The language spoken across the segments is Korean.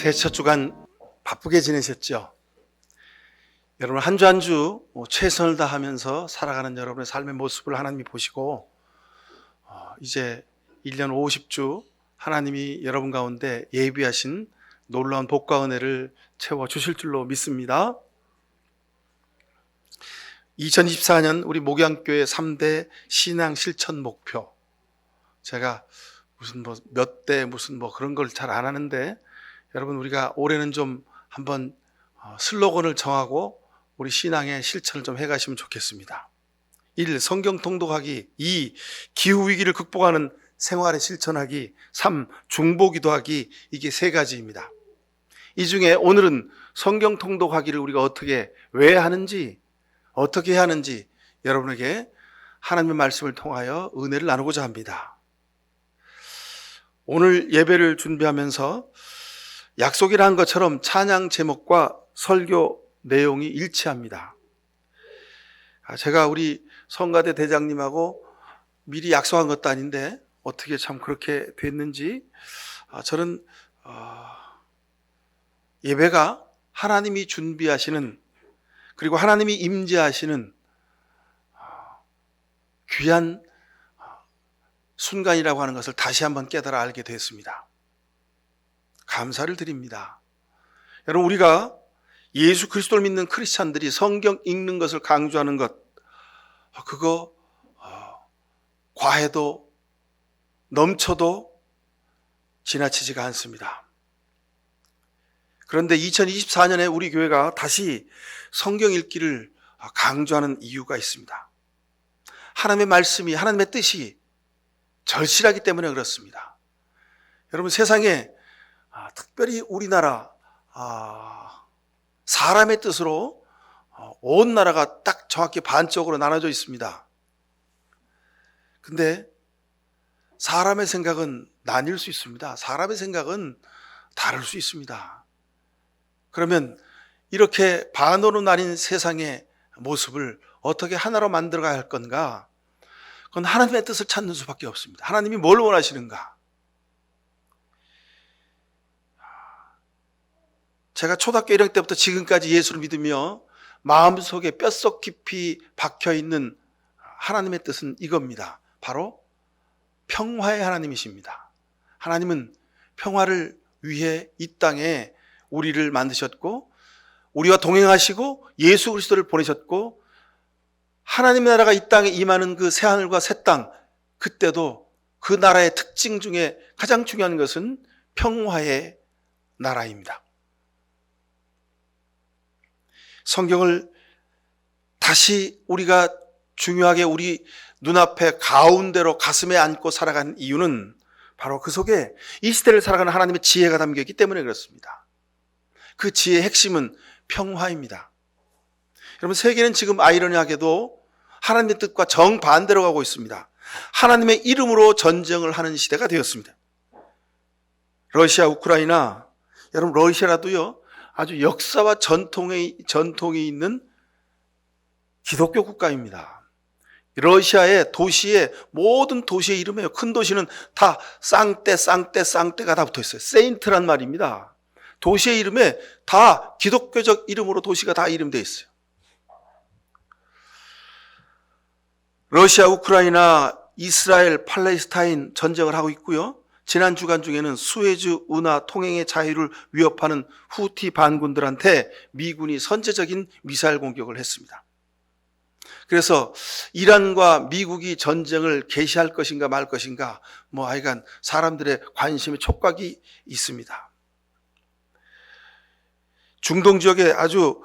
새 첫 주간 바쁘게 지내셨죠? 여러분 한 주 한 주 최선을 다하면서 살아가는 여러분의 삶의 모습을 하나님이 보시고 이제 1년 50주 하나님이 여러분 가운데 예비하신 놀라운 복과 은혜를 채워주실 줄로 믿습니다. 2024년 우리 목양교회 3대 신앙 실천 목표, 제가 무슨 몇 대 무슨 그런 걸 잘 안 하는데, 여러분 우리가 올해는 좀 한번 슬로건을 정하고 우리 신앙의 실천을 좀 해가시면 좋겠습니다. 1. 성경 통독하기. 2. 기후위기를 극복하는 생활에 실천하기. 3. 중보기도하기. 이게 세 가지입니다. 이 중에 오늘은 성경 통독하기를 우리가 어떻게, 왜 하는지, 어떻게 해야 하는지 여러분에게 하나님의 말씀을 통하여 은혜를 나누고자 합니다. 오늘 예배를 준비하면서 약속이라 한 것처럼 찬양 제목과 설교 내용이 일치합니다. 제가 우리 성가대 대장님하고 미리 약속한 것도 아닌데 어떻게 참 그렇게 됐는지, 저는 예배가 하나님이 준비하시는, 그리고 하나님이 임재하시는 귀한 순간이라고 하는 것을 다시 한번 깨달아 알게 됐습니다. 감사를 드립니다. 여러분, 우리가 예수 그리스도를 믿는 크리스찬들이 성경 읽는 것을 강조하는 것, 그거 과해도 넘쳐도 지나치지가 않습니다. 그런데 2024년에 우리 교회가 다시 성경 읽기를 강조하는 이유가 있습니다. 하나님의 말씀이, 하나님의 뜻이 절실하기 때문에 그렇습니다. 여러분, 세상에 특별히 우리나라 사람의 뜻으로 온 나라가 딱 정확히 반쪽으로 나눠져 있습니다. 근데 사람의 생각은 나뉠 수 있습니다. 사람의 생각은 다를 수 있습니다. 그러면 이렇게 반으로 나뉜 세상의 모습을 어떻게 하나로 만들어가야 할 건가? 그건 하나님의 뜻을 찾는 수밖에 없습니다. 하나님이 뭘 원하시는가? 제가 초등학교 1학년 때부터 지금까지 예수를 믿으며 마음속에 뼛속 깊이 박혀있는 하나님의 뜻은 이겁니다. 바로 평화의 하나님이십니다. 하나님은 평화를 위해 이 땅에 우리를 만드셨고, 우리와 동행하시고 예수 그리스도를 보내셨고, 하나님의 나라가 이 땅에 임하는 그 새하늘과 새 땅, 그때도 그 나라의 특징 중에 가장 중요한 것은 평화의 나라입니다. 성경을 다시 우리가 중요하게 우리 눈앞에 가운데로 가슴에 안고 살아가는 이유는 바로 그 속에 이 시대를 살아가는 하나님의 지혜가 담겨 있기 때문에 그렇습니다. 그 지혜의 핵심은 평화입니다. 여러분, 세계는 지금 아이러니하게도 하나님의 뜻과 정반대로 가고 있습니다. 하나님의 이름으로 전쟁을 하는 시대가 되었습니다. 러시아, 우크라이나, 여러분 러시아라도요, 아주 역사와 전통이 있는 기독교 국가입니다. 러시아의 도시에, 모든 도시의 이름에요. 큰 도시는 다 쌍떼가 다 붙어 있어요. 세인트란 말입니다. 도시의 이름에 다 기독교적 이름으로 도시가 다 이름되어 있어요. 러시아, 우크라이나, 이스라엘, 팔레스타인 전쟁을 하고 있고요. 지난 주간 중에는 수에즈 운하 통행의 자유를 위협하는 후티 반군들한테 미군이 선제적인 미사일 공격을 했습니다. 그래서 이란과 미국이 전쟁을 개시할 것인가 말 것인가, 하여간 사람들의 관심의 촉각이 있습니다. 중동 지역에 아주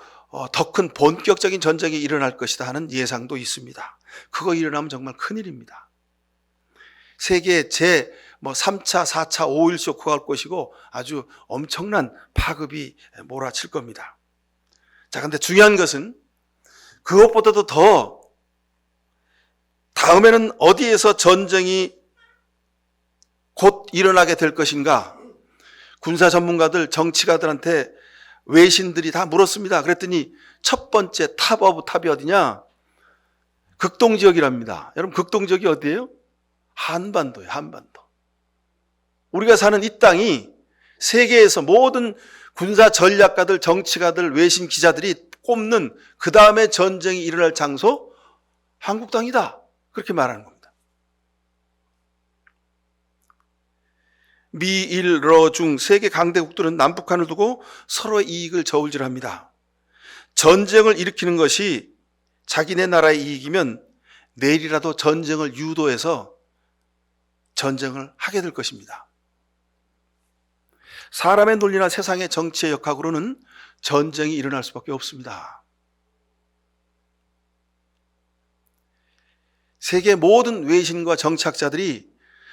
더 큰 본격적인 전쟁이 일어날 것이다 하는 예상도 있습니다. 그거 일어나면 정말 큰일입니다. 세계에 3차, 4차, 5일 쇼크가 올 것이고 아주 엄청난 파급이 몰아칠 겁니다. 자, 근데 중요한 것은 그것보다도 더 다음에는 어디에서 전쟁이 곧 일어나게 될 것인가? 군사 전문가들, 정치가들한테 외신들이 다 물었습니다. 그랬더니 첫 번째 탑 오브 탑이 어디냐? 극동지역이랍니다. 여러분, 극동지역이 어디예요? 한반도예요. 한반도. 우리가 사는 이 땅이 세계에서 모든 군사 전략가들, 정치가들, 외신 기자들이 꼽는 그 다음에 전쟁이 일어날 장소 한국 땅이다. 그렇게 말하는 겁니다. 미, 일, 러, 중 세계 강대국들은 남북한을 두고 서로의 이익을 저울질합니다. 전쟁을 일으키는 것이 자기네 나라의 이익이면 내일이라도 전쟁을 유도해서 전쟁을 하게 될 것입니다. 사람의 논리나 세상의 정치의 역학으로는 전쟁이 일어날 수밖에 없습니다. 세계 모든 외신과 정치학자들이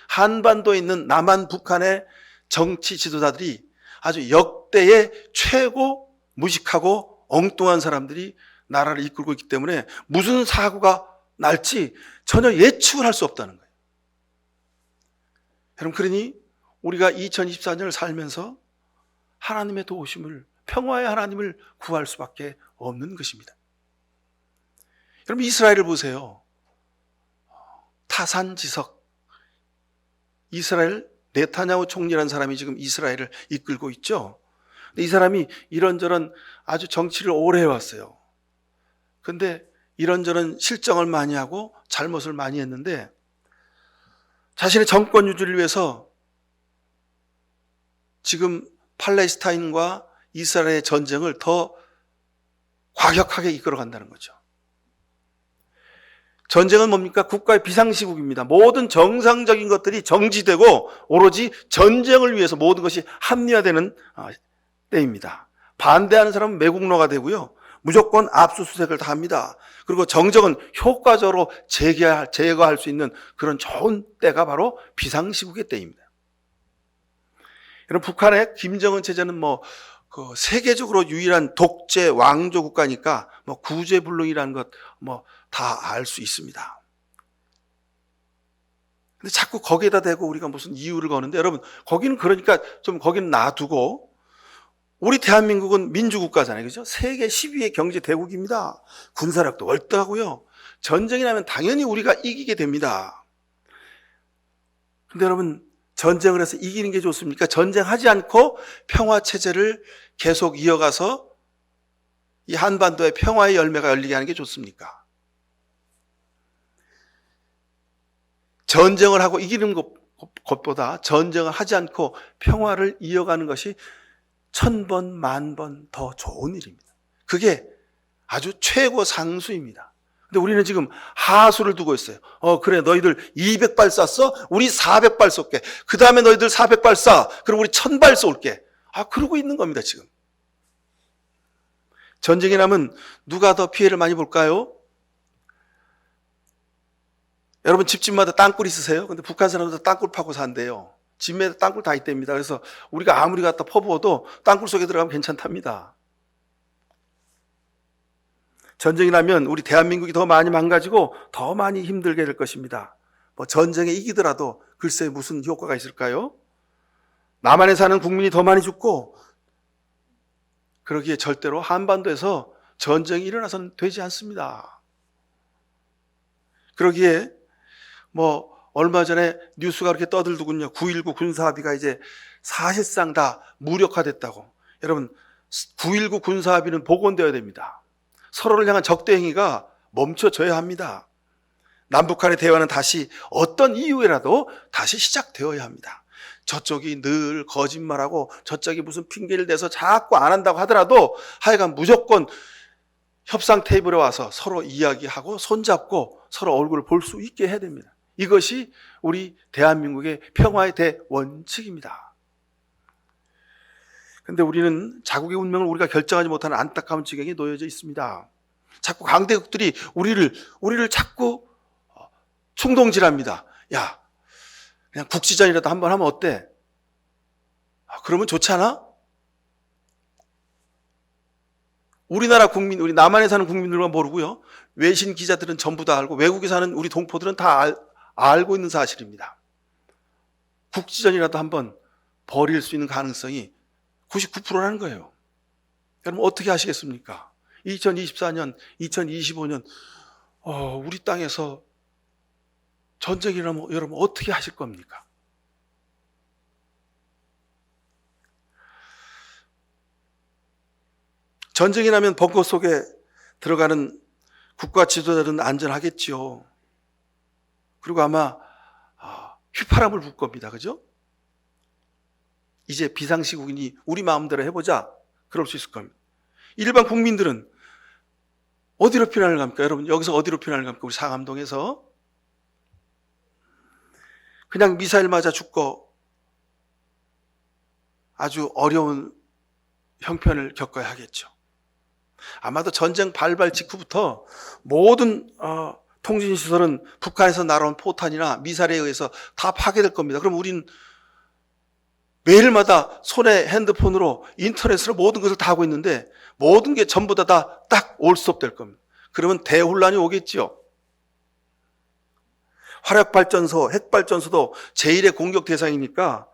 한반도에 있는 남한, 북한의 정치 지도자들이 아주 역대의 최고 무식하고 엉뚱한 사람들이 나라를 이끌고 있기 때문에 무슨 사고가 날지 전혀 예측을 할 수 없다는 거예요. 여러분, 그러니 우리가 2024년을 살면서 하나님의 도우심을, 평화의 하나님을 구할 수밖에 없는 것입니다. 여러분, 이스라엘을 보세요. 타산지석, 이스라엘 네타냐후 총리라는 사람이 지금 이스라엘을 이끌고 있죠. 근데 이 사람이 이런저런 아주 정치를 오래 해왔어요. 근데 이런저런 실정을 많이 하고 잘못을 많이 했는데 자신의 정권 유지를 위해서 지금 팔레스타인과 이스라엘의 전쟁을 더 과격하게 이끌어간다는 거죠. 전쟁은 뭡니까? 국가의 비상시국입니다. 모든 정상적인 것들이 정지되고 오로지 전쟁을 위해서 모든 것이 합리화되는 때입니다. 반대하는 사람은 매국노가 되고요. 무조건 압수수색을 다 합니다. 그리고 정적은 효과적으로 제거할 수 있는 그런 좋은 때가 바로 비상시국의 때입니다. 여러분, 북한의 김정은 체제는 세계적으로 유일한 독재 왕조 국가니까 구제불능이라는 것 다 알 수 있습니다. 근데 자꾸 거기에다 대고 우리가 무슨 이유를 거는데, 여러분, 거기는 그러니까 좀 거기는 놔두고, 우리 대한민국은 민주국가잖아요. 그죠? 세계 10위의 경제 대국입니다. 군사력도 월등하고요. 전쟁이 나면 당연히 우리가 이기게 됩니다. 근데 여러분, 전쟁을 해서 이기는 게 좋습니까? 전쟁하지 않고 평화체제를 계속 이어가서 이 한반도의 평화의 열매가 열리게 하는 게 좋습니까? 전쟁을 하고 이기는 것보다 전쟁을 하지 않고 평화를 이어가는 것이 1000번, 10,000번 더 좋은 일입니다. 그게 아주 최고 상수입니다. 근데 우리는 지금 하수를 두고 있어요. 그래, 너희들 200발 쐈어? 우리 400발 쏠게. 그 다음에 너희들 400발 쏴. 그럼 우리 1000발 쏠게. 그러고 있는 겁니다, 지금. 전쟁이 나면 누가 더 피해를 많이 볼까요? 여러분, 집집마다 땅굴 있으세요? 근데 북한 사람들 땅굴 파고 산대요. 집마다 땅굴 다 있답니다. 그래서 우리가 아무리 갖다 퍼부어도 땅굴 속에 들어가면 괜찮답니다. 전쟁이 나면 우리 대한민국이 더 많이 망가지고 더 많이 힘들게 될 것입니다. 전쟁에 이기더라도 글쎄 무슨 효과가 있을까요? 남한에 사는 국민이 더 많이 죽고, 그러기에 절대로 한반도에서 전쟁이 일어나서는 되지 않습니다. 그러기에 얼마 전에 뉴스가 그렇게 떠들더군요. 9.19 군사합의가 이제 사실상 다 무력화됐다고. 여러분, 9.19 군사합의는 복원되어야 됩니다. 서로를 향한 적대 행위가 멈춰져야 합니다. 남북한의 대화는 다시 어떤 이유에라도 다시 시작되어야 합니다. 저쪽이 늘 거짓말하고 저쪽이 무슨 핑계를 대서 자꾸 안 한다고 하더라도 하여간 무조건 협상 테이블에 와서 서로 이야기하고 손잡고 서로 얼굴을 볼 수 있게 해야 됩니다. 이것이 우리 대한민국의 평화의 대원칙입니다. 그런데 우리는 자국의 운명을 우리가 결정하지 못하는 안타까운 지경에 놓여져 있습니다. 자꾸 강대국들이 우리를 자꾸 충동질합니다. 야, 그냥 국지전이라도 한번 하면 어때? 그러면 좋지 않아? 우리나라 국민, 우리 남한에 사는 국민들만 모르고요. 외신 기자들은 전부 다 알고, 외국에 사는 우리 동포들은 다 알고 있는 사실입니다. 국지전이라도 한번 벌일 수 있는 가능성이 99%라는 거예요. 여러분, 어떻게 하시겠습니까? 2024년, 2025년 우리 땅에서 전쟁이 일어나면 여러분 어떻게 하실 겁니까? 전쟁이 나면 벙커 속에 들어가는 국가 지도자들은 안전하겠지요. 그리고 아마 휘파람을 불 겁니다. 그죠? 이제 비상시국이니 우리 마음대로 해보자. 그럴 수 있을 겁니다. 일반 국민들은 어디로 피난을 갑니까? 여러분, 여기서 어디로 피난을 갑니까? 우리 상암동에서 그냥 미사일 맞아 죽고 아주 어려운 형편을 겪어야 하겠죠. 아마도 전쟁 발발 직후부터 모든 통신시설은 북한에서 날아온 포탄이나 미사일에 의해서 다 파괴될 겁니다. 그럼 우린 매일마다 손에 핸드폰으로 인터넷으로 모든 것을 다 하고 있는데 모든 게 전부 다 딱 올 스톱될 겁니다. 그러면 대혼란이 오겠지요. 화력발전소, 핵발전소도 제1의 공격 대상이니까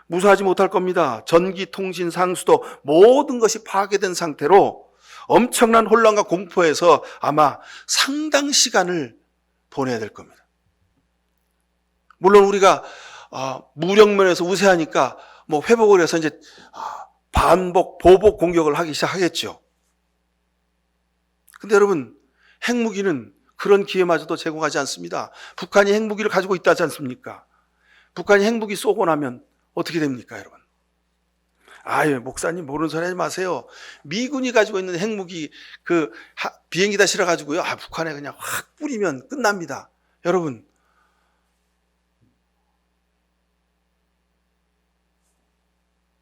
무사하지 못할 겁니다. 전기, 통신, 상수도 모든 것이 파괴된 상태로 엄청난 혼란과 공포에서 아마 상당 시간을 보내야 될 겁니다. 물론 우리가 무력면에서 우세하니까 뭐 회복을 해서 이제 반복, 보복 공격을 하기 시작하겠죠. 근데 여러분, 핵무기는 그런 기회마저도 제공하지 않습니다. 북한이 핵무기를 가지고 있다지 않습니까? 북한이 핵무기 쏘고 나면 어떻게 됩니까, 여러분? 아유, 목사님 모르는 소리 하지 마세요. 미군이 가지고 있는 핵무기 비행기다 실어가지고요. 북한에 그냥 확 뿌리면 끝납니다. 여러분,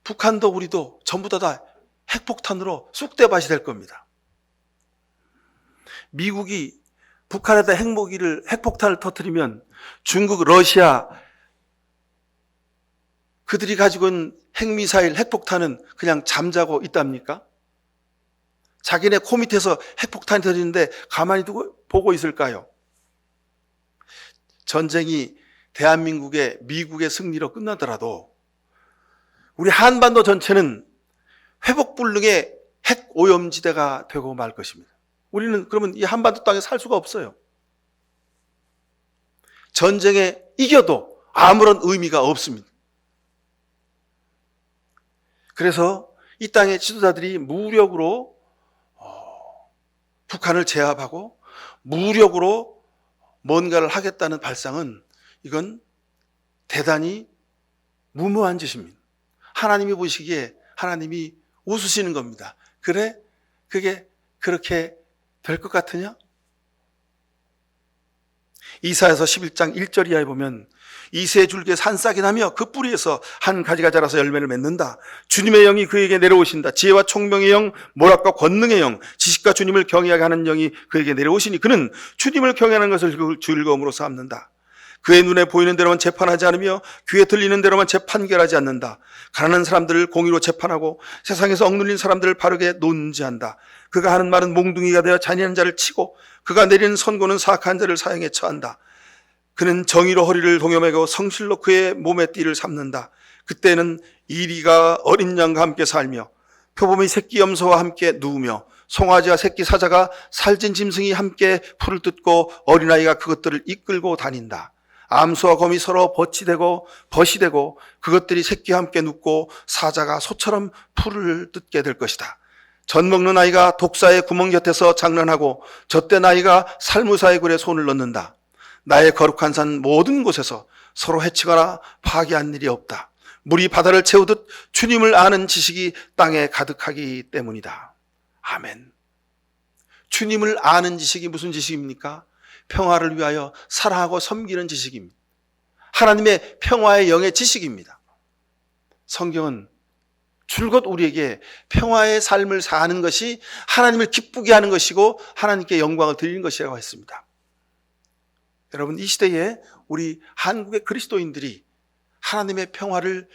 북한도 우리도 전부 다 핵폭탄으로 쑥대밭이 될 겁니다. 미국이 북한에다 핵폭탄을 터뜨리면 중국, 러시아 그들이 가지고 있는 핵미사일, 핵폭탄은 그냥 잠자고 있답니까? 자기네 코 밑에서 핵폭탄이 터지는데 가만히 두고 보고 있을까요? 전쟁이 대한민국의 미국의 승리로 끝나더라도 우리 한반도 전체는 회복불능의 핵 오염지대가 되고 말 것입니다. 우리는 그러면 이 한반도 땅에 살 수가 없어요. 전쟁에 이겨도 아무런 의미가 없습니다. 그래서 이 땅의 지도자들이 무력으로 북한을 제압하고 무력으로 뭔가를 하겠다는 발상은 이건 대단히 무모한 짓입니다. 하나님이 보시기에 하나님이 웃으시는 겁니다. 그래? 그게 그렇게 될 것 같으냐? 이사야서 11장 1절 이하에 보면 이새 줄기에 산싹이 나며 그 뿌리에서 한 가지가 자라서 열매를 맺는다. 주님의 영이 그에게 내려오신다. 지혜와 총명의 영, 모략과 권능의 영, 지식과 주님을 경외하게 하는 영이 그에게 내려오시니 그는 주님을 경외하는 것을 즐거움으로 삼는다. 그의 눈에 보이는 대로만 재판하지 않으며 귀에 들리는 대로만 재판결하지 않는다. 가난한 사람들을 공의로 재판하고 세상에서 억눌린 사람들을 바르게 논지한다. 그가 하는 말은 몽둥이가 되어 잔인한 자를 치고 그가 내리는 선고는 사악한 자를 사형에 처한다. 그는 정의로 허리를 동여매고 성실로 그의 몸에 띠를 삼는다. 그때는 이리가 어린 양과 함께 살며 표범이 새끼 염소와 함께 누우며 송아지와 새끼 사자가 살찐 짐승이 함께 풀을 뜯고 어린아이가 그것들을 이끌고 다닌다. 암소와 곰이 서로 벗이 되고 그것들이 새끼와 함께 눕고 사자가 소처럼 풀을 뜯게 될 것이다. 젖 먹는 아이가 독사의 구멍 곁에서 장난하고 젖된 아이가 살무사의 굴에 손을 넣는다. 나의 거룩한 산 모든 곳에서 서로 해치거나 파괴한 일이 없다. 물이 바다를 채우듯 주님을 아는 지식이 땅에 가득하기 때문이다. 아멘. 주님을 아는 지식이 무슨 지식입니까? 평화를 위하여 사랑하고 섬기는 지식입니다. 하나님의 평화의 영의 지식입니다. 성경은 줄곧 우리에게 평화의 삶을 사는 것이 하나님을 기쁘게 하는 것이고 하나님께 영광을 드리는 것이라고 했습니다. 여러분, 이 시대에 우리 한국의 그리스도인들이 하나님의 평화를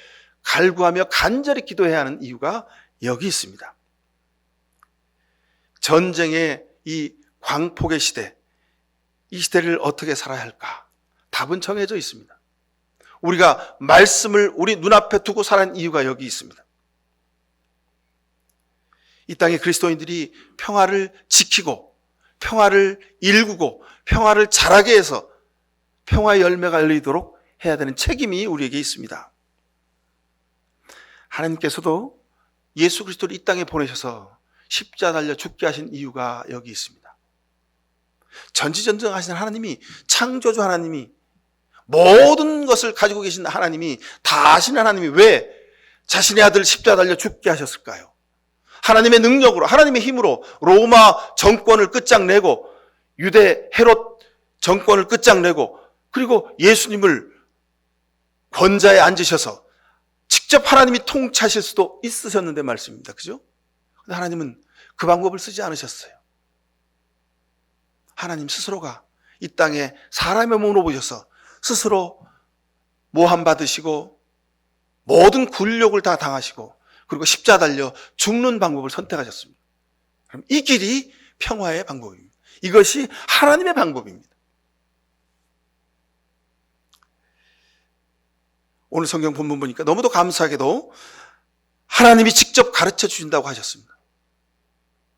갈구하며 간절히 기도해야 하는 이유가 여기 있습니다. 전쟁의 이 광폭의 시대, 이 시대를 어떻게 살아야 할까? 답은 정해져 있습니다. 우리가 말씀을 우리 눈앞에 두고 살아가는 이유가 여기 있습니다. 이 땅의 그리스도인들이 평화를 지키고 평화를 일구고 평화를 자라게 해서 평화의 열매가 열리도록 해야 되는 책임이 우리에게 있습니다. 하나님께서도 예수 그리스도를 이 땅에 보내셔서 십자가 달려 죽게 하신 이유가 여기 있습니다. 전지전능하신 하나님이, 창조주 하나님이, 모든 것을 가지고 계신 하나님이, 다 아시는 하나님이 왜 자신의 아들 십자가 달려 죽게 하셨을까요? 하나님의 능력으로, 하나님의 힘으로 로마 정권을 끝장내고 유대 헤롯 정권을 끝장내고, 그리고 예수님을 권좌에 앉으셔서 직접 하나님이 통치하실 수도 있으셨는데 말씀입니다. 그죠? 근데 하나님은 그 방법을 쓰지 않으셨어요. 하나님 스스로가 이 땅에 사람의 몸으로 오셔서 스스로 모함 받으시고 모든 굴욕을 다 당하시고, 그리고 십자가 달려 죽는 방법을 선택하셨습니다. 그럼 이 길이 평화의 방법입니다. 이것이 하나님의 방법입니다. 오늘 성경 본문 보니까 너무도 감사하게도 하나님이 직접 가르쳐 주신다고 하셨습니다.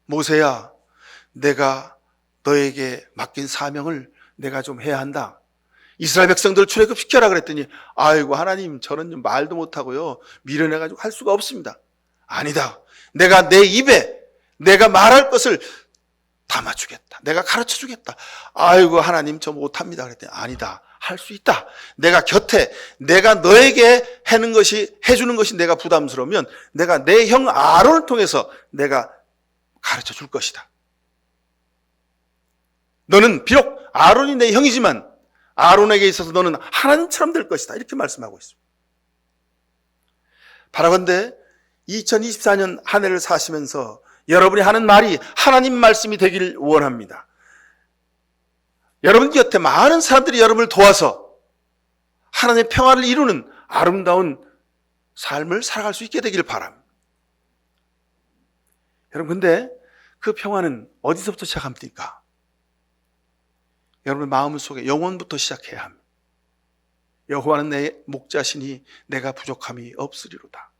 모세야, 내가 너에게 맡긴 사명을 내가 좀 해야 한다. 이스라엘 백성들을 출애굽시켜라 그랬더니, 아이고 하나님, 저는 좀 말도 못하고요, 미련해가지고 할 수가 없습니다. 아니다, 내가 내 입에 내가 말할 것을 담아주겠다, 내가 가르쳐주겠다. 아이고 하나님, 저 못합니다 그랬더니, 아니다, 할 수 있다. 내가 곁에, 내가 너에게 해주는 것이 내가 부담스러우면 내가 내 형 아론을 통해서 내가 가르쳐 줄 것이다. 너는 비록 아론이 내 형이지만 아론에게 있어서 너는 하나님처럼 될 것이다. 이렇게 말씀하고 있습니다. 바라건대 2024년 한 해를 사시면서 여러분이 하는 말이 하나님 말씀이 되길 원합니다. 여러분 곁에 많은 사람들이 여러분을 도와서 하나님의 평화를 이루는 아름다운 삶을 살아갈 수 있게 되길 바랍니다. 여러분, 근데 그 평화는 어디서부터 시작합니까? 여러분의 마음 속에 영혼부터 시작해야 합니다. 여호와는 내 목자시니 내가 부족함이 없으리로다.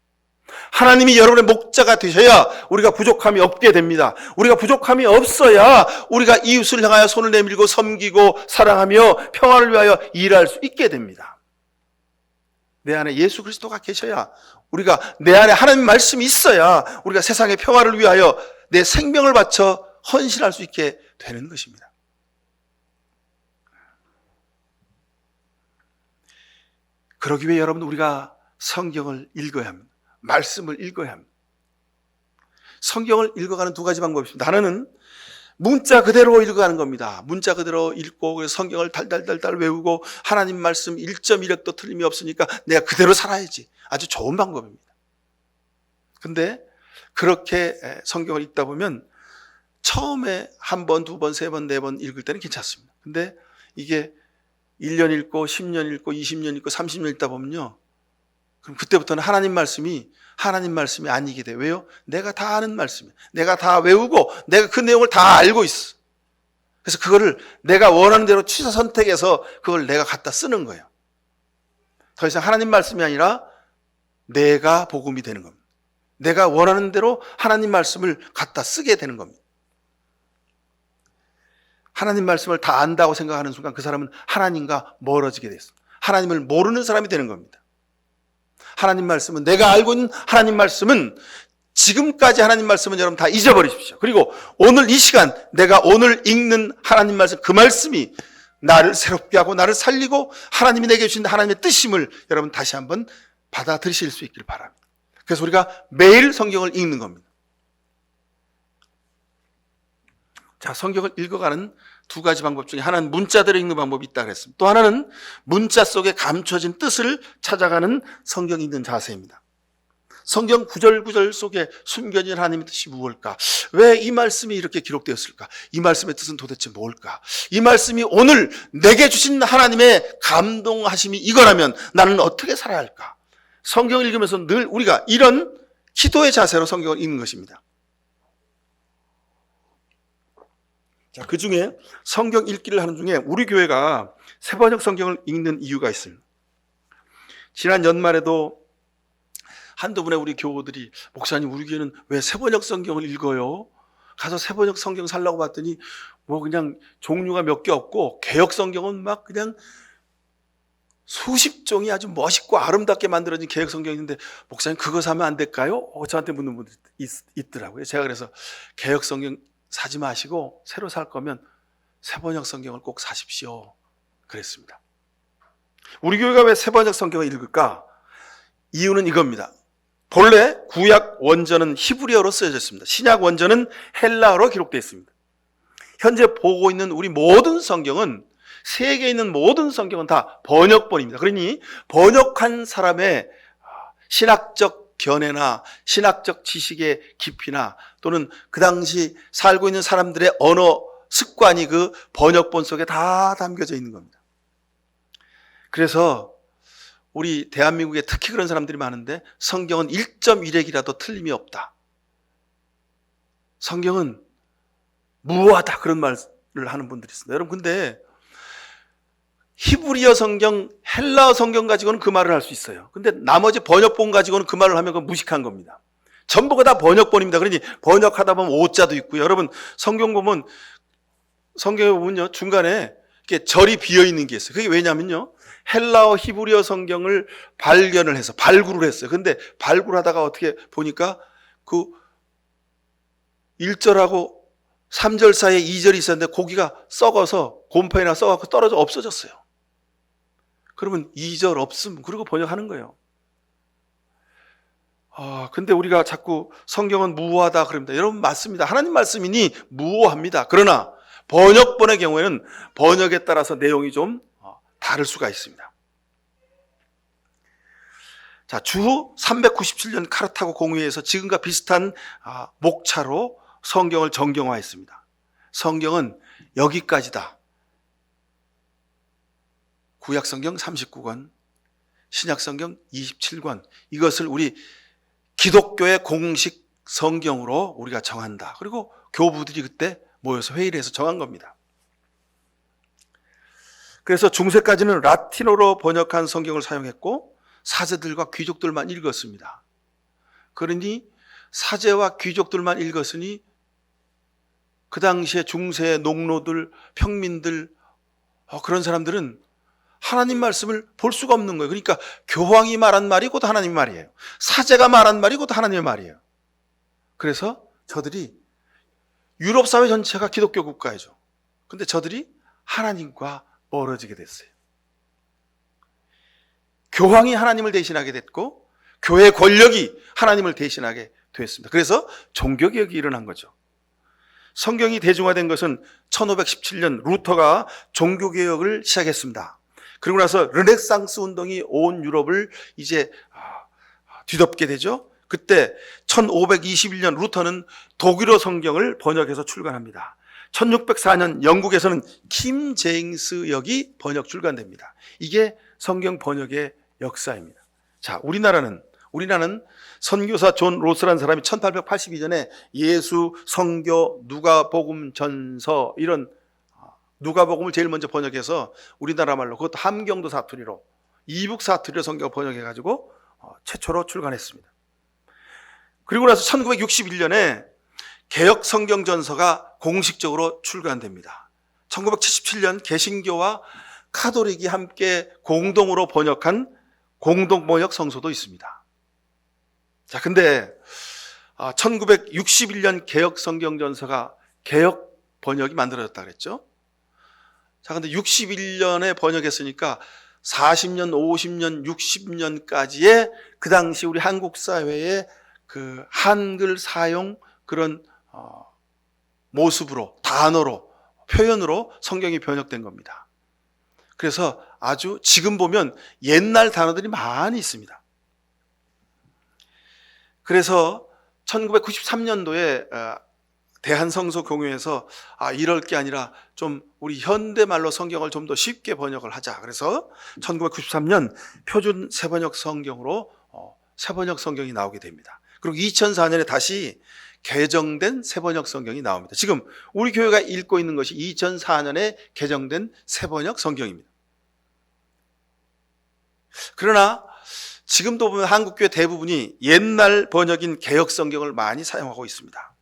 하나님이 여러분의 목자가 되셔야 우리가 부족함이 없게 됩니다. 우리가 부족함이 없어야 우리가 이웃을 향하여 손을 내밀고 섬기고 사랑하며 평화를 위하여 일할 수 있게 됩니다. 내 안에 예수 그리스도가 계셔야, 우리가 내 안에 하나님 말씀이 있어야 우리가 세상의 평화를 위하여 내 생명을 바쳐 헌신할 수 있게 되는 것입니다. 그러기 위해 여러분, 우리가 성경을 읽어야 합니다. 말씀을 읽어야 합니다. 성경을 읽어가는 두 가지 방법이 있습니다. 하나는 문자 그대로 읽어가는 겁니다. 문자 그대로 읽고 성경을 달달달달 외우고 하나님 말씀 1.1획도 틀림이 없으니까 내가 그대로 살아야지. 아주 좋은 방법입니다. 근데 그렇게 성경을 읽다 보면 처음에 한 번, 두 번, 세 번, 네 번 읽을 때는 괜찮습니다. 근데 이게 1년 읽고 10년 읽고 20년 읽고 30년 읽다 보면요, 그럼 그때부터는 하나님 말씀이 아니게 돼요. 왜요? 내가 다 아는 말씀이에요. 내가 다 외우고 내가 그 내용을 다 알고 있어. 그래서 그거를 내가 원하는 대로 취사 선택해서 그걸 내가 갖다 쓰는 거예요. 더 이상 하나님 말씀이 아니라 내가 복음이 되는 겁니다. 내가 원하는 대로 하나님 말씀을 갖다 쓰게 되는 겁니다. 하나님 말씀을 다 안다고 생각하는 순간 그 사람은 하나님과 멀어지게 됐습니다. 하나님을 모르는 사람이 되는 겁니다. 하나님 말씀은, 내가 알고 있는 하나님 말씀은, 지금까지 하나님 말씀은 여러분 다 잊어버리십시오. 그리고 오늘 이 시간 내가 오늘 읽는 하나님 말씀, 그 말씀이 나를 새롭게 하고 나를 살리고 하나님이 내게 주신 하나님의 뜻임을 여러분 다시 한번 받아들이실 수 있길 바랍니다. 그래서 우리가 매일 성경을 읽는 겁니다. 자, 성경을 읽어가는 두 가지 방법 중에 하나는 문자대로 읽는 방법이 있다고 그랬습니다. 또 하나는 문자 속에 감춰진 뜻을 찾아가는 성경 읽는 자세입니다. 성경 구절구절 속에 숨겨진 하나님의 뜻이 무엇일까? 왜 이 말씀이 이렇게 기록되었을까? 이 말씀의 뜻은 도대체 뭘까? 이 말씀이 오늘 내게 주신 하나님의 감동하심이 이거라면 나는 어떻게 살아야 할까? 성경을 읽으면서 늘 우리가 이런 기도의 자세로 성경을 읽는 것입니다. 자, 그 중에 성경 읽기를 하는 중에 우리 교회가 세번역 성경을 읽는 이유가 있습니다. 지난 연말에도 한두 분의 우리 교우들이, 목사님 우리 교회는 왜 세번역 성경을 읽어요? 가서 세번역 성경 살라고 봤더니 뭐 그냥 종류가 몇 개 없고 개역 성경은 막 그냥 수십 종이 아주 멋있고 아름답게 만들어진 개혁 성경이 있는데 목사님 그거 사면 안 될까요? 저한테 묻는 분들이 있더라고요. 제가 그래서 개혁 성경 사지 마시고 새로 살 거면 새번역 성경을 꼭 사십시오 그랬습니다. 우리 교회가 왜 새번역 성경을 읽을까? 이유는 이겁니다. 본래 구약 원전은 히브리어로 쓰여져 있습니다. 신약 원전은 헬라어로 기록되어 있습니다. 현재 보고 있는 우리 모든 성경은, 세계에 있는 모든 성경은 다 번역본입니다. 그러니 번역한 사람의 신학적 견해나 신학적 지식의 깊이나 또는 그 당시 살고 있는 사람들의 언어 습관이 그 번역본 속에 다 담겨져 있는 겁니다. 그래서 우리 대한민국에 특히 그런 사람들이 많은데 성경은 1.1핵이라도 틀림이 없다. 성경은 무효하다. 그런 말을 하는 분들이 있습니다. 여러분 근데 히브리어 성경, 헬라어 성경 가지고는 그 말을 할 수 있어요. 근데 나머지 번역본 가지고는 그 말을 하면 그건 무식한 겁니다. 전부가 다 번역본입니다. 그러니 번역하다 보면 오자도 있고요. 여러분 성경에 보면요 중간에 이렇게 절이 비어 있는 게 있어요. 그게 왜냐면요 헬라어 히브리어 성경을 발견을 해서 발굴을 했어요. 근데 발굴하다가 어떻게 보니까 그 1절하고 3절 사이에 2절이 있었는데 고기가 썩어서 곰팡이나 썩어서 떨어져 없어졌어요. 그러면 2절 없음 그리고 번역하는 거예요. 근데 우리가 자꾸 성경은 무효하다 그럽니다. 여러분 맞습니다. 하나님 말씀이니 무효합니다. 그러나 번역본의 경우에는 번역에 따라서 내용이 좀 다를 수가 있습니다. 자, 주 397년 카르타고 공회에서 지금과 비슷한 목차로 성경을 정경화했습니다. 성경은 여기까지다. 구약성경 39권, 신약성경 27권. 이것을 우리 기독교의 공식 성경으로 우리가 정한다. 그리고 교부들이 그때 모여서 회의를 해서 정한 겁니다. 그래서 중세까지는 라틴어로 번역한 성경을 사용했고 사제들과 귀족들만 읽었습니다. 그러니 사제와 귀족들만 읽었으니 그 당시에 중세의 농노들, 평민들 그런 사람들은 하나님 말씀을 볼 수가 없는 거예요. 그러니까 교황이 말한 말이 곧 하나님 말이에요. 사제가 말한 말이 곧 하나님의 말이에요. 그래서 저들이 유럽 사회 전체가 기독교 국가이죠. 근데 저들이 하나님과 멀어지게 됐어요. 교황이 하나님을 대신하게 됐고 교회 권력이 하나님을 대신하게 됐습니다. 그래서 종교개혁이 일어난 거죠. 성경이 대중화된 것은 1517년 루터가 종교개혁을 시작했습니다. 그리고 나서 르네상스 운동이 온 유럽을 이제 뒤덮게 되죠. 그때 1521년 루터는 독일어 성경을 번역해서 출간합니다. 1604년 영국에서는 킴 제임스 역이 번역 출간됩니다. 이게 성경 번역의 역사입니다. 자, 우리나라는 선교사 존 로스라는 사람이 1882년에 예수, 성교, 누가복음, 전서 이런 누가복음을 제일 먼저 번역해서 우리나라 말로 그것도 함경도 사투리로 이북 사투리로 성경을 번역해가지고 최초로 출간했습니다. 그리고 나서 1961년에 개역 성경 전서가 공식적으로 출간됩니다. 1977년 개신교와 카톨릭이 함께 공동으로 번역한 공동 번역 성서도 있습니다. 자, 근데 1961년 개역 성경 전서가 개역 번역이 만들어졌다 그랬죠. 자, 근데 61년에 번역했으니까 40년, 50년, 60년까지의 그 당시 우리 한국 사회의 그 한글 사용 그런 모습으로, 단어로, 표현으로 성경이 번역된 겁니다. 그래서 아주 지금 보면 옛날 단어들이 많이 있습니다. 그래서 1993년도에 대한성서공회에서 이럴 게 아니라 좀 우리 현대말로 성경을 좀 더 쉽게 번역을 하자. 그래서 1993년 표준 새번역 성경으로 새번역 성경이 나오게 됩니다. 그리고 2004년에 다시 개정된 새번역 성경이 나옵니다. 지금 우리 교회가 읽고 있는 것이 2004년에 개정된 새번역 성경입니다. 그러나 지금도 보면 한국교회 대부분이 옛날 번역인 개역 성경을 많이 사용하고 있습니다.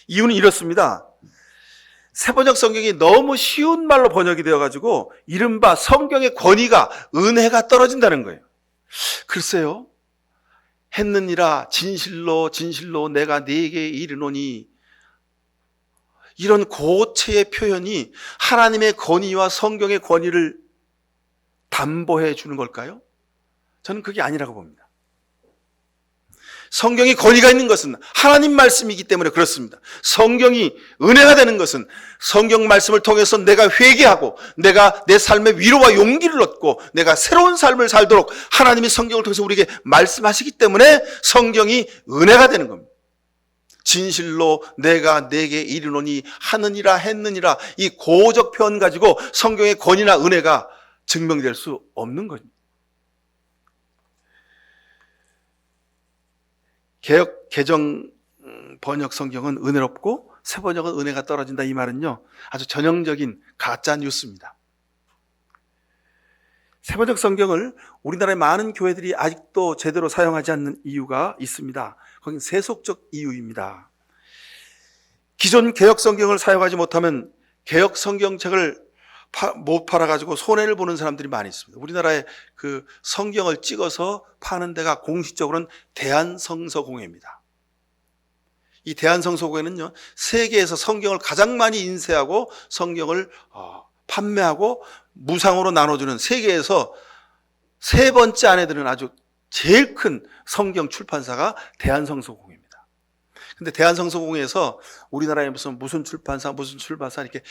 이유는 이렇습니다. 새번역 성경이 너무 쉬운 말로 번역이 되어가지고 이른바 성경의 권위가, 은혜가 떨어진다는 거예요. 글쎄요, 했느니라 진실로 진실로 내가 네게 이르노니, 이런 고체의 표현이 하나님의 권위와 성경의 권위를 담보해 주는 걸까요? 저는 그게 아니라고 봅니다. 성경이 권위가 있는 것은 하나님 말씀이기 때문에 그렇습니다. 성경이 은혜가 되는 것은 성경 말씀을 통해서 내가 회개하고 내가 내 삶의 위로와 용기를 얻고 내가 새로운 삶을 살도록 하나님이 성경을 통해서 우리에게 말씀하시기 때문에 성경이 은혜가 되는 겁니다. 진실로 내가 네게 이르노니 하느니라 했느니라, 이 고적 표현 가지고 성경의 권위나 은혜가 증명될 수 없는 겁니다. 개역 개정 번역 성경은 은혜롭고 새 번역은 은혜가 떨어진다, 이 말은요 아주 전형적인 가짜 뉴스입니다. 새 번역 성경을 우리나라의 많은 교회들이 아직도 제대로 사용하지 않는 이유가 있습니다. 거긴 세속적 이유입니다. 기존 개역 성경을 사용하지 못하면 개역 성경책을 못 팔아가지고 손해를 보는 사람들이 많이 있습니다. 우리나라에 그 성경을 찍어서 파는 데가 공식적으로는 대한성서공회입니다. 이 대한성서공회는요, 세계에서 성경을 가장 많이 인쇄하고 성경을 판매하고 무상으로 나눠주는 세계에서 세 번째 안에 드는 아주 제일 큰 성경 출판사가 대한성서공회입니다. 근데 대한성서공회에서 우리나라에 무슨 출판사 이렇게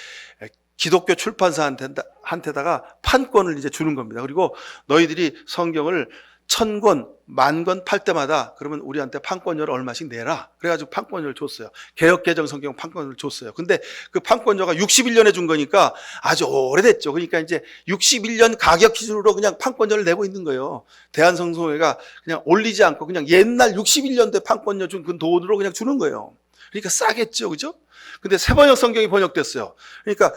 기독교 출판사한테다가 판권을 이제 주는 겁니다. 그리고 너희들이 성경을 1000권, 10,000권 팔 때마다 그러면 우리한테 판권료를 얼마씩 내라. 그래가지고 판권료를 줬어요. 개역개정 성경 판권료를 줬어요. 근데 그 판권료가 61년에 준 거니까 아주 오래됐죠. 그러니까 이제 61년 가격 기준으로 그냥 판권료를 내고 있는 거예요. 대한성서회가 그냥 올리지 않고 그냥 옛날 61년대 판권료 준 그 돈으로 그냥 주는 거예요. 그러니까 싸겠죠. 그죠? 근데 새번역 성경이 번역됐어요. 그러니까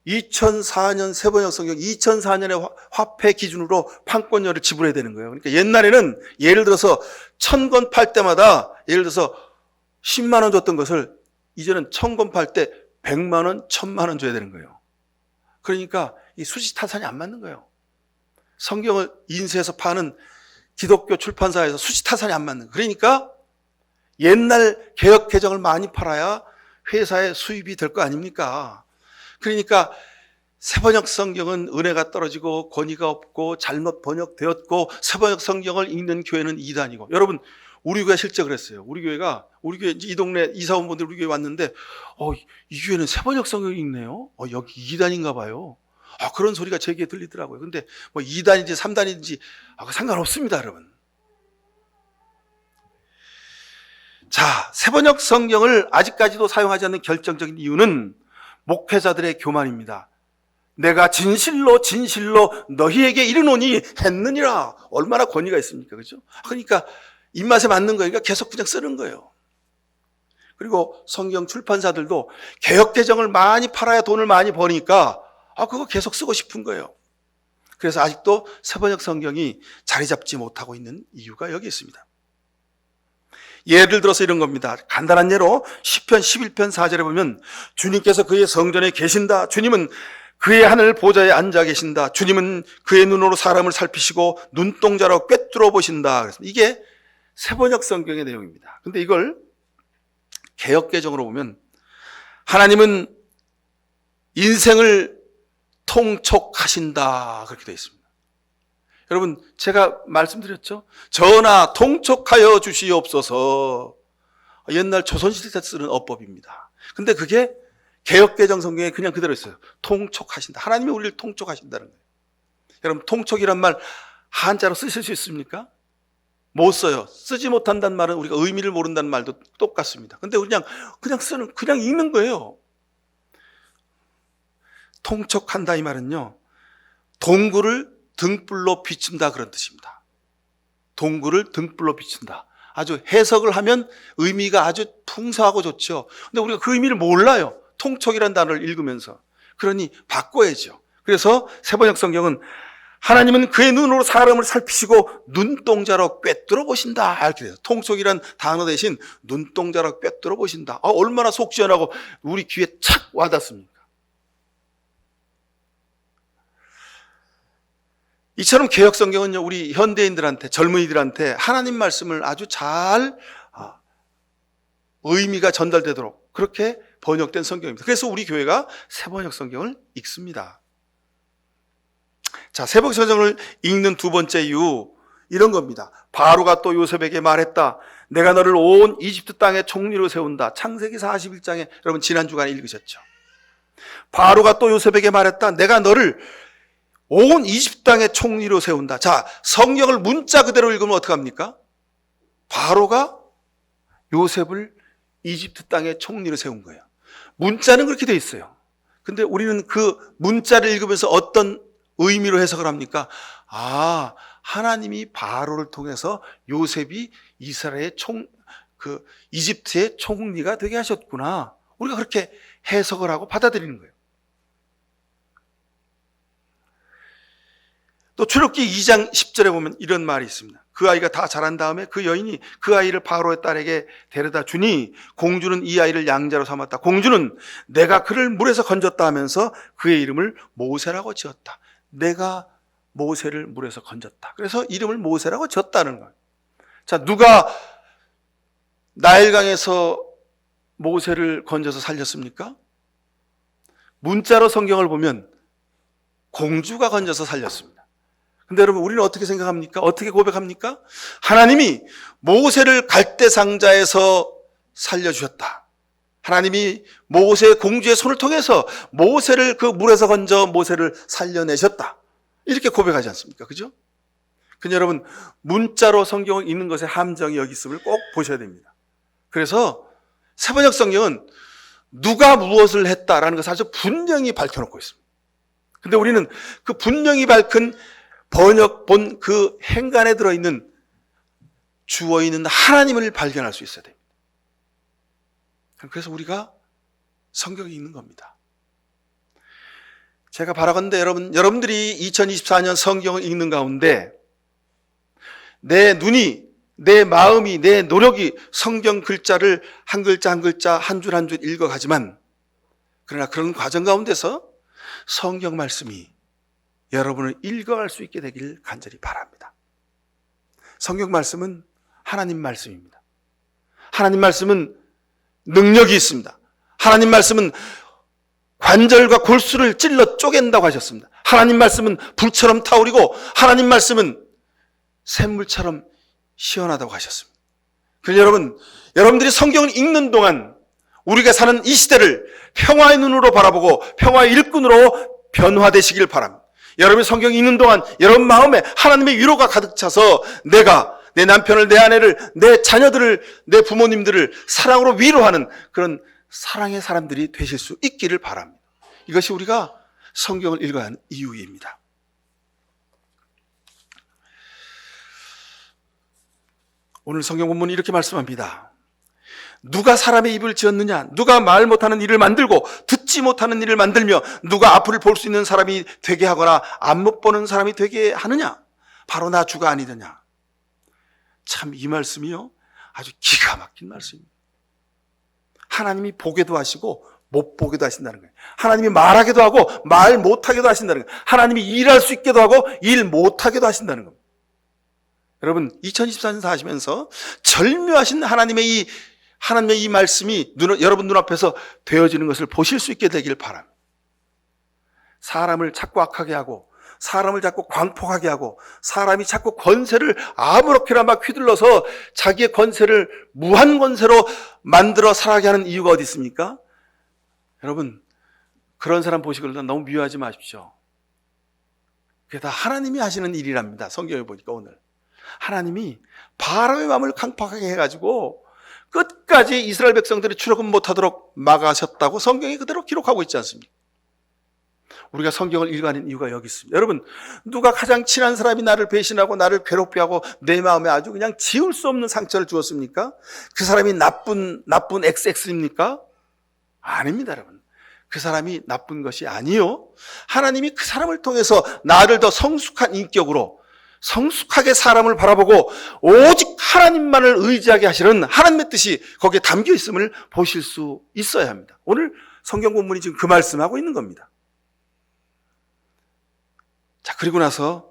2004년 새번역 성경 2004년의 화폐 기준으로 판권료를 지불해야 되는 거예요. 그러니까 옛날에는 예를 들어서 1000권 팔 때마다 예를 들어서 10만 원 줬던 것을 이제는 1000권 팔 때 100만 원, 1000만 원 줘야 되는 거예요. 그러니까 이 수지타산이 안 맞는 거예요. 성경을 인쇄해서 파는 기독교 출판사에서 수지타산이 안 맞는 거예요. 그러니까 옛날 개역 개정을 많이 팔아야 회사에 수입이 될 거 아닙니까? 그러니까 새번역 성경은 은혜가 떨어지고 권위가 없고 잘못 번역되었고 새번역 성경을 읽는 교회는 이단이고. 여러분, 우리 교회 실제 그랬어요. 우리 교회 이 동네 이사 온 분들 우리 교회 왔는데 이 교회는 새번역 성경을 읽네요. 여기 이단인가 봐요. 그런 소리가 제 귀에 들리더라고요. 근데 뭐 2단인지 3단인지 상관없습니다, 여러분. 자, 새번역 성경을 아직까지도 사용하지 않는 결정적인 이유는 목회자들의 교만입니다. 내가 진실로 진실로 너희에게 이르노니 했느니라. 얼마나 권위가 있습니까? 그죠? 그러니까 입맛에 맞는 거니까 계속 그냥 쓰는 거예요. 그리고 성경 출판사들도 개역 개정을 많이 팔아야 돈을 많이 버니까 그거 계속 쓰고 싶은 거예요. 그래서 아직도 새번역 성경이 자리 잡지 못하고 있는 이유가 여기 있습니다. 예를 들어서 이런 겁니다. 간단한 예로 시편 11편 4절에 보면 주님께서 그의 성전에 계신다. 주님은 그의 하늘 보좌에 앉아 계신다. 주님은 그의 눈으로 사람을 살피시고 눈동자로 꿰뚫어 보신다. 그래서 이게 새번역 성경의 내용입니다. 근데 이걸 개역 개정으로 보면 하나님은 인생을 통촉하신다. 그렇게 되어 있습니다. 여러분, 제가 말씀드렸죠? 전하 통촉하여 주시옵소서. 옛날 조선시대 때 쓰는 어법입니다. 근데 그게 개역개정 성경에 그냥 그대로 있어요. 통촉하신다. 하나님이 우리를 통촉하신다는 거예요. 여러분, 통촉이란 말 한자로 쓰실 수 있습니까? 못 써요. 쓰지 못한다는 말은 우리가 의미를 모른다는 말도 똑같습니다. 근데 그냥 읽는 거예요. 통촉한다 이 말은요, 동굴을 등불로 비춘다 그런 뜻입니다. 동굴을 등불로 비춘다. 아주 해석을 하면 의미가 아주 풍성하고 좋죠. 근데 우리가 그 의미를 몰라요. 통촉이라는 단어를 읽으면서. 그러니 바꿔야죠. 그래서 새번역 성경은 하나님은 그의 눈으로 사람을 살피시고 눈동자로 꿰뚫어 보신다. 이렇게 돼요. 통속이란 단어 대신 눈동자로 꿰뚫어 보신다. 얼마나 속 시원하고 우리 귀에 착 와닿습니까? 이처럼 개혁 성경은요, 우리 현대인들한테, 젊은이들한테 하나님 말씀을 아주 잘 의미가 전달되도록 그렇게 번역된 성경입니다. 그래서 우리 교회가 새번역 성경을 읽습니다. 자, 새번역 성경을 읽는 두 번째 이유, 이런 겁니다. 바로가 또 요셉에게 말했다. 내가 너를 온 이집트 땅의 총리로 세운다. 창세기 41장에 여러분 지난 주간에 읽으셨죠. 바로가 또 요셉에게 말했다. 내가 너를 온 이집트 땅의 총리로 세운다. 자, 성경을 문자 그대로 읽으면 어떡합니까? 바로가 요셉을 이집트 땅의 총리로 세운 거예요. 문자는 그렇게 돼 있어요. 근데 우리는 그 문자를 읽으면서 어떤 의미로 해석을 합니까? 하나님이 바로를 통해서 요셉이 이스라엘의 이집트의 총리가 되게 하셨구나. 우리가 그렇게 해석을 하고 받아들이는 거예요. 또 출애굽기 2장 10절에 보면 이런 말이 있습니다. 그 아이가 다 자란 다음에 그 여인이 그 아이를 바로의 딸에게 데려다 주니 공주는 이 아이를 양자로 삼았다. 공주는 내가 그를 물에서 건졌다 하면서 그의 이름을 모세라고 지었다. 내가 모세를 물에서 건졌다. 그래서 이름을 모세라고 지었다는 거예요. 자, 누가 나일강에서 모세를 건져서 살렸습니까? 문자로 성경을 보면 공주가 건져서 살렸습니다. 근데 여러분, 우리는 어떻게 생각합니까? 어떻게 고백합니까? 하나님이 모세를 갈대상자에서 살려주셨다. 하나님이 모세 공주의 손을 통해서 모세를 그 물에서 건져 모세를 살려내셨다. 이렇게 고백하지 않습니까? 그죠? 근데 여러분, 문자로 성경을 읽는 것에 함정이 여기 있음을 꼭 보셔야 됩니다. 그래서 새번역 성경은 누가 무엇을 했다라는 것을 아주 분명히 밝혀놓고 있습니다. 근데 우리는 그 분명히 밝힌 번역본 그 행간에 들어있는 주어있는 하나님을 발견할 수 있어야 됩니다. 그래서 우리가 성경을 읽는 겁니다. 제가 바라건대 여러분들이 2024년 성경을 읽는 가운데 내 눈이, 내 마음이, 내 노력이 성경 글자를 한 글자 한 글자 한 줄 한 줄 읽어가지만, 그러나 그런 과정 가운데서 성경 말씀이 여러분을 읽어갈 수 있게 되길 간절히 바랍니다. 성경 말씀은 하나님 말씀입니다. 하나님 말씀은 능력이 있습니다. 하나님 말씀은 관절과 골수를 찔러 쪼갠다고 하셨습니다. 하나님 말씀은 불처럼 타오르고 하나님 말씀은 샘물처럼 시원하다고 하셨습니다. 그래서 여러분들이 성경을 읽는 동안 우리가 사는 이 시대를 평화의 눈으로 바라보고 평화의 일꾼으로 변화되시길 바랍니다. 여러분이 성경 읽는 동안 여러분 마음에 하나님의 위로가 가득 차서 내가 내 남편을, 내 아내를, 내 자녀들을, 내 부모님들을 사랑으로 위로하는 그런 사랑의 사람들이 되실 수 있기를 바랍니다. 이것이 우리가 성경을 읽어야 하는 이유입니다. 오늘 성경 본문이 이렇게 말씀합니다. 누가 사람의 입을 지었느냐? 누가 말 못하는 일을 만들고 듣지 못하는 일을 만들며 누가 앞을 볼 수 있는 사람이 되게 하거나 안 못 보는 사람이 되게 하느냐? 바로 나 주가 아니더냐? 참 이 말씀이요, 아주 기가 막힌 말씀입니다. 하나님이 보게도 하시고 못 보게도 하신다는 거예요. 하나님이 말하게도 하고 말 못하게도 하신다는 거예요. 하나님이 일할 수 있게도 하고 일 못하게도 하신다는 겁니다. 여러분, 2024년 사시면서 절묘하신 하나님의 이 말씀이 여러분 눈앞에서 되어지는 것을 보실 수 있게 되길 바랍니다. 사람을 자꾸 악하게 하고 사람을 자꾸 광폭하게 하고 사람이 자꾸 권세를 아무렇게나 막 휘둘러서 자기의 권세를 무한 권세로 만들어 살아가게 하는 이유가 어디 있습니까? 여러분, 그런 사람 보시거나 너무 미워하지 마십시오. 그게 다 하나님이 하시는 일이랍니다. 성경에 보니까 오늘 하나님이 바람의 마음을 강팍하게 해가지고 끝까지 이스라엘 백성들이 출애굽 못하도록 막으셨다고 성경이 그대로 기록하고 있지 않습니까? 우리가 성경을 읽어가는 이유가 여기 있습니다. 여러분, 누가 가장 친한 사람이 나를 배신하고 나를 괴롭히하고 내 마음에 아주 그냥 지울 수 없는 상처를 주었습니까? 그 사람이 나쁜 XX입니까? 아닙니다, 여러분. 그 사람이 나쁜 것이 아니요. 하나님이 그 사람을 통해서 나를 더 성숙한 인격으로 성숙하게 사람을 바라보고 오직 하나님만을 의지하게 하시는 하나님의 뜻이 거기에 담겨 있음을 보실 수 있어야 합니다. 오늘 성경 본문이 지금 그 말씀하고 있는 겁니다. 자, 그리고 나서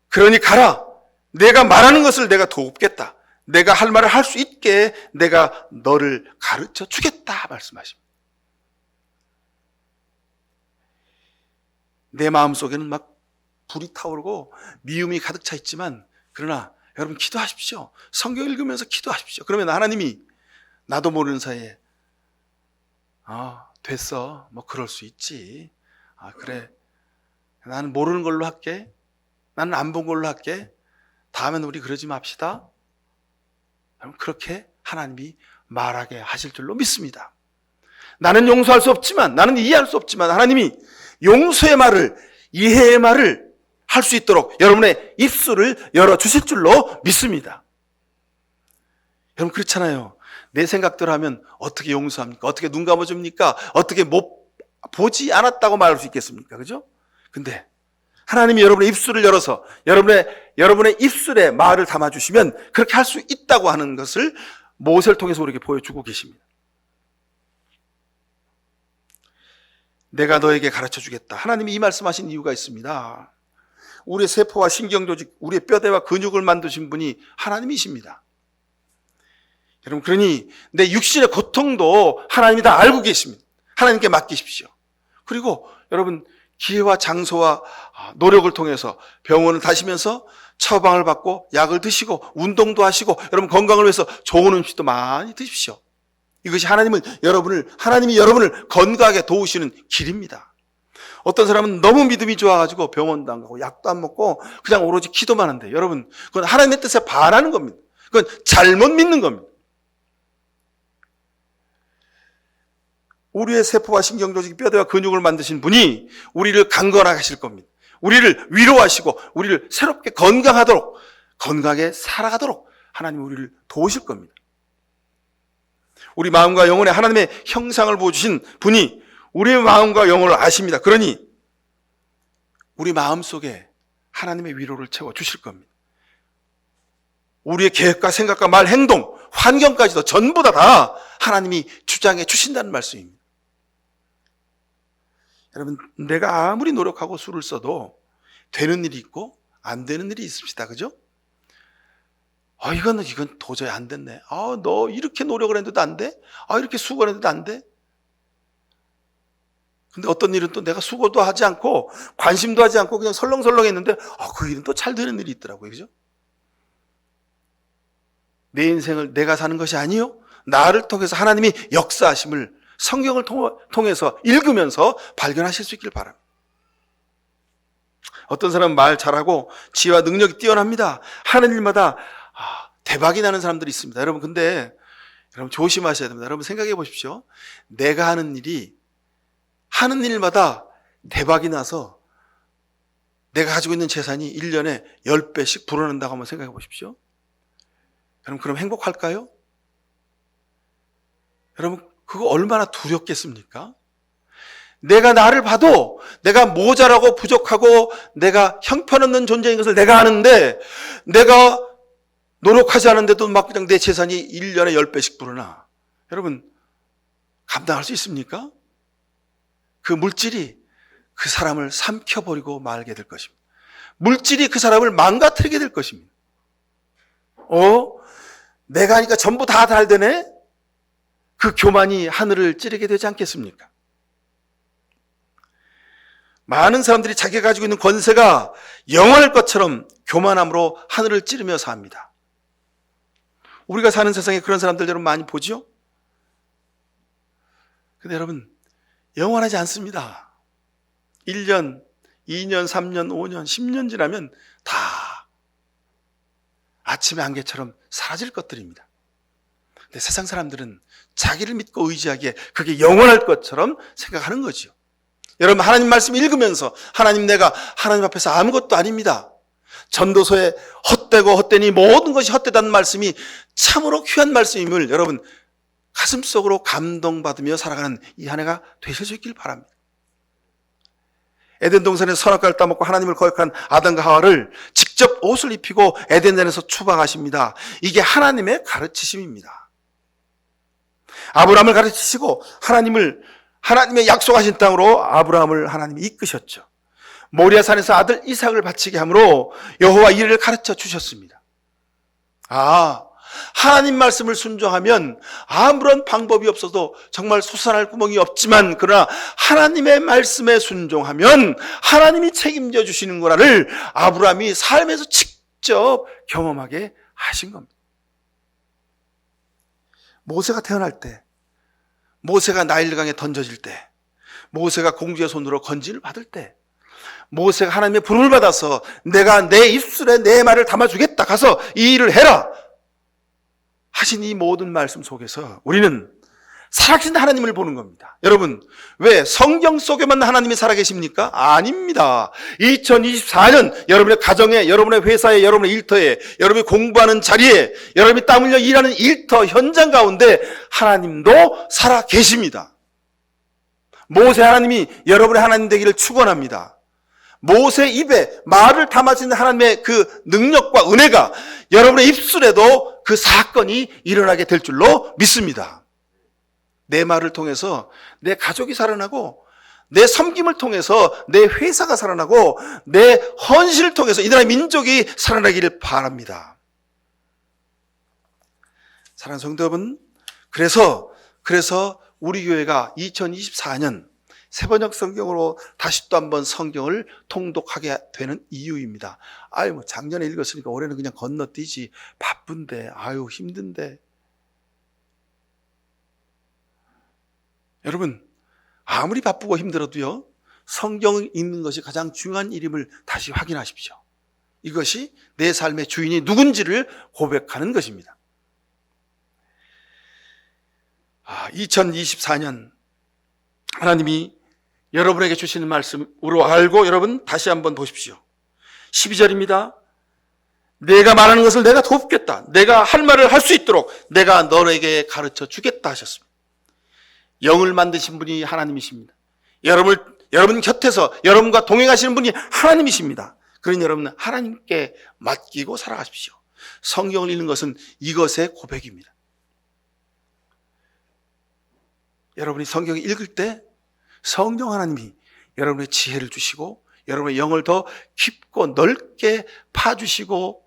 그러니 가라. 내가 말하는 것을 내가 돕겠다. 내가 할 말을 할 수 있게 내가 너를 가르쳐 주겠다 말씀하십니다. 내 마음속에는 막 불이 타오르고 미움이 가득 차 있지만 그러나 여러분 기도하십시오. 성경 읽으면서 기도하십시오. 그러면 하나님이 나도 모르는 사이에 됐어. 뭐 그럴 수 있지. 그래. 나는 모르는 걸로 할게. 나는 안 본 걸로 할게. 다음엔 우리 그러지 맙시다. 그렇게 하나님이 말하게 하실 줄로 믿습니다. 나는 용서할 수 없지만, 나는 이해할 수 없지만 하나님이 용서의 말을, 이해의 말을 할 수 있도록 여러분의 입술을 열어주실 줄로 믿습니다. 여러분 그렇잖아요. 내 생각대로 하면 어떻게 용서합니까? 어떻게 눈 감아줍니까? 어떻게 못 보지 않았다고 말할 수 있겠습니까? 그죠? 근데 하나님이 여러분의 입술을 열어서 여러분의 입술에 말을 담아주시면 그렇게 할 수 있다고 하는 것을 모세를 통해서 우리에게 보여주고 계십니다. 내가 너에게 가르쳐 주겠다. 하나님이 이 말씀하신 이유가 있습니다. 우리의 세포와 신경조직, 우리의 뼈대와 근육을 만드신 분이 하나님이십니다. 여러분 그러니 내 육신의 고통도 하나님이 다 알고 계십니다. 하나님께 맡기십시오. 그리고 여러분 기회와 장소와 노력을 통해서 병원을 다니면서 처방을 받고 약을 드시고 운동도 하시고 여러분 건강을 위해서 좋은 음식도 많이 드십시오. 이것이 하나님이 여러분을 건강하게 도우시는 길입니다. 어떤 사람은 너무 믿음이 좋아가지고 병원도 안 가고 약도 안 먹고 그냥 오로지 기도만 하는데 여러분 그건 하나님의 뜻에 반하는 겁니다. 그건 잘못 믿는 겁니다. 우리의 세포와 신경조직, 뼈대와 근육을 만드신 분이 우리를 강건하게 하실 겁니다. 우리를 위로하시고 우리를 새롭게 건강하도록, 건강하게 살아가도록 하나님이 우리를 도우실 겁니다. 우리 마음과 영혼에 하나님의 형상을 보여주신 분이 우리의 마음과 영혼을 아십니다. 그러니 우리 마음속에 하나님의 위로를 채워주실 겁니다. 우리의 계획과 생각과 말, 행동, 환경까지도 전부 다 하나님이 주장해 주신다는 말씀입니다. 여러분 내가 아무리 노력하고 수를 써도 되는 일이 있고 안 되는 일이 있습니다. 그죠? 이건 도저히 안 됐네. 너 이렇게 노력을 했는데도 안 돼? 이렇게 수고를 했는데도 안 돼? 근데 어떤 일은 또 내가 수고도 하지 않고 관심도 하지 않고 그냥 설렁설렁 했는데 그 일은 또 잘 되는 일이 있더라고요. 그죠? 내 인생을 내가 사는 것이 아니요. 나를 통해서 하나님이 역사하심을 성경을 통해서 읽으면서 발견하실 수 있길 바랍니다. 어떤 사람은 말 잘하고 지혜와 능력이 뛰어납니다. 하는 일마다 대박이 나는 사람들이 있습니다. 여러분 근데 여러분 조심하셔야 됩니다. 여러분 생각해 보십시오. 내가 하는 일이 하는 일마다 대박이 나서 내가 가지고 있는 재산이 1년에 10배씩 불어난다고 한번 생각해 보십시오. 여러분 그럼 행복할까요? 여러분 그거 얼마나 두렵겠습니까? 내가 나를 봐도 내가 모자라고 부족하고 내가 형편없는 존재인 것을 내가 아는데 내가 노력하지 않은데도 막 그냥 내 재산이 1년에 10배씩 불어나. 여러분 감당할 수 있습니까? 그 물질이 그 사람을 삼켜버리고 말게 될 것입니다. 물질이 그 사람을 망가뜨리게 될 것입니다. 내가 하니까 전부 다 잘 되네? 그 교만이 하늘을 찌르게 되지 않겠습니까? 많은 사람들이 자기가 가지고 있는 권세가 영원할 것처럼 교만함으로 하늘을 찌르며 삽니다. 우리가 사는 세상에 그런 사람들 여러분 많이 보죠? 근데 여러분 영원하지 않습니다. 1년, 2년, 3년, 5년, 10년 지나면 다 아침의 안개처럼 사라질 것들입니다. 근데 세상 사람들은 자기를 믿고 의지하기에 그게 영원할 것처럼 생각하는 거죠. 여러분 하나님 말씀 읽으면서 내가 하나님 앞에서 아무것도 아닙니다. 전도서에 헛되고 헛되니 모든 것이 헛되다는 말씀이 참으로 귀한 말씀임을 여러분 가슴속으로 감동받으며 살아가는 이 한 해가 되실 수 있길 바랍니다. 에덴 동산에서 선악과를 따먹고 하나님을 거역한 아담과 하와를 직접 옷을 입히고 에덴전에서 추방하십니다. 이게 하나님의 가르치심입니다. 아브라함을 가르치시고 하나님의 약속하신 땅으로 아브라함을 하나님이 이끄셨죠. 모리아산에서 아들 이삭을 바치게 함으로 여호와 이를 가르쳐 주셨습니다. 하나님 말씀을 순종하면 아무런 방법이 없어도 정말 솟아날 구멍이 없지만, 그러나 하나님의 말씀에 순종하면 하나님이 책임져 주시는 거라를 아브라함이 삶에서 직접 경험하게 하신 겁니다. 모세가 태어날 때, 모세가 나일강에 던져질 때, 모세가 공주의 손으로 건진을 받을 때, 모세가 하나님의 부름을 받아서 내가 내 입술에 내 말을 담아주겠다, 가서 이 일을 해라 하신 이 모든 말씀 속에서 우리는 살아계신 하나님을 보는 겁니다. 여러분, 왜 성경 속에만 하나님이 살아계십니까? 아닙니다. 2024년 여러분의 가정에, 여러분의 회사에, 여러분의 일터에, 여러분이 공부하는 자리에, 여러분이 땀 흘려 일하는 일터 현장 가운데 하나님도 살아계십니다. 모세 하나님이 여러분의 하나님 되기를 축원합니다. 모세 입에 말을 담아주는 하나님의 그 능력과 은혜가 여러분의 입술에도 그 사건이 일어나게 될 줄로 믿습니다. 내 말을 통해서 내 가족이 살아나고, 내 섬김을 통해서 내 회사가 살아나고, 내 헌신을 통해서 이 나라의 민족이 살아나기를 바랍니다. 사랑하는 성도 여러분, 그래서 우리 교회가 2024년 세번역 성경으로 다시 또 한번 성경을 통독하게 되는 이유입니다. 작년에 읽었으니까 올해는 그냥 건너뛰지. 바쁜데, 힘든데. 여러분, 아무리 바쁘고 힘들어도요, 성경을 읽는 것이 가장 중요한 일임을 다시 확인하십시오. 이것이 내 삶의 주인이 누군지를 고백하는 것입니다. 2024년 하나님이 여러분에게 주시는 말씀으로 알고, 여러분 다시 한번 보십시오. 12절입니다. 내가 말하는 것을 내가 돕겠다. 내가 할 말을 할 수 있도록 내가 너에게 가르쳐 주겠다 하셨습니다. 영을 만드신 분이 하나님이십니다. 여러분 곁에서 여러분과 동행하시는 분이 하나님이십니다. 그러니 여러분은 하나님께 맡기고 살아가십시오. 성경을 읽는 것은 이것의 고백입니다. 여러분이 성경을 읽을 때 성경 하나님이 여러분의 지혜를 주시고 여러분의 영을 더 깊고 넓게 파주시고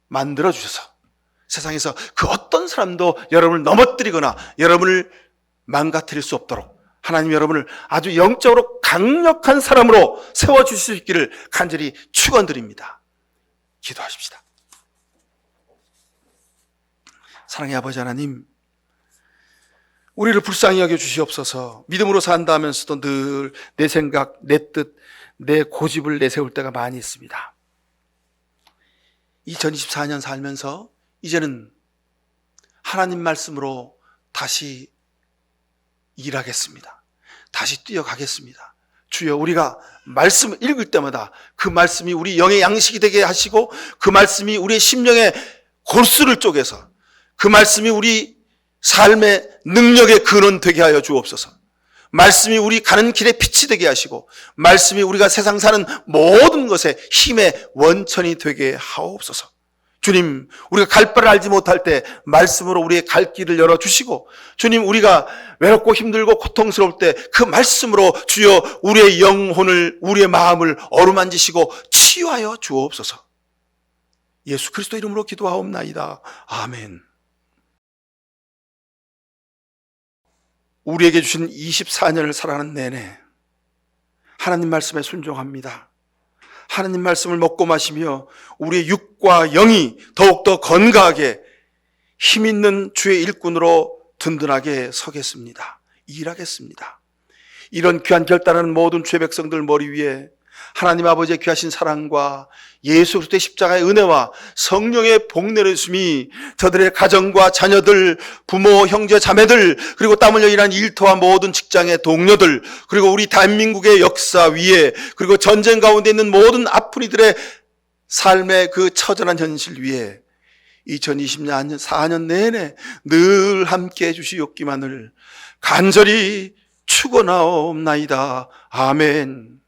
만들어주셔서 세상에서 그 어떤 사람도 여러분을 넘어뜨리거나 여러분을 망가뜨릴 수 없도록 하나님 여러분을 아주 영적으로 강력한 사람으로 세워주실 수 있기를 간절히 축원드립니다. 기도하십시다. 사랑의 아버지 하나님, 우리를 불쌍히 여겨주시옵소서. 믿음으로 산다 하면서도 늘 내 생각, 내 뜻, 내 고집을 내세울 때가 많이 있습니다. 2024년 살면서 이제는 하나님 말씀으로 다시 일하겠습니다. 다시 뛰어가겠습니다. 주여, 우리가 말씀을 읽을 때마다 그 말씀이 우리 영의 양식이 되게 하시고 그 말씀이 우리의 심령의 골수를 쪼개서 그 말씀이 우리 삶의 능력의 근원 되게 하여 주옵소서. 말씀이 우리 가는 길에 빛이 되게 하시고 말씀이 우리가 세상 사는 모든 것에 힘의 원천이 되게 하옵소서. 주님, 우리가 갈 바를 알지 못할 때 말씀으로 우리의 갈 길을 열어주시고, 주님, 우리가 외롭고 힘들고 고통스러울 때 그 말씀으로 주여 우리의 영혼을, 우리의 마음을 어루만지시고 치유하여 주옵소서. 예수 그리스도 이름으로 기도하옵나이다. 아멘. 우리에게 주신 24년을 살아가는 내내 하나님 말씀에 순종합니다. 하나님 말씀을 먹고 마시며 우리의 육과 영이 더욱더 건강하게 힘있는 주의 일꾼으로 든든하게 서겠습니다. 일하겠습니다. 이런 귀한 결단하는 모든 주의 백성들 머리 위에 하나님 아버지의 귀하신 사랑과 예수 그리스도의 십자가의 은혜와 성령의 복 내려주심이 저들의 가정과 자녀들, 부모, 형제, 자매들, 그리고 땀 흘려 일하는 일터와 모든 직장의 동료들, 그리고 우리 대한민국의 역사 위에, 그리고 전쟁 가운데 있는 모든 아픈 이들의 삶의 그 처절한 현실 위에 2020년 4년 내내 늘 함께 해주시옵기만을 간절히 축원하옵나이다. 아멘.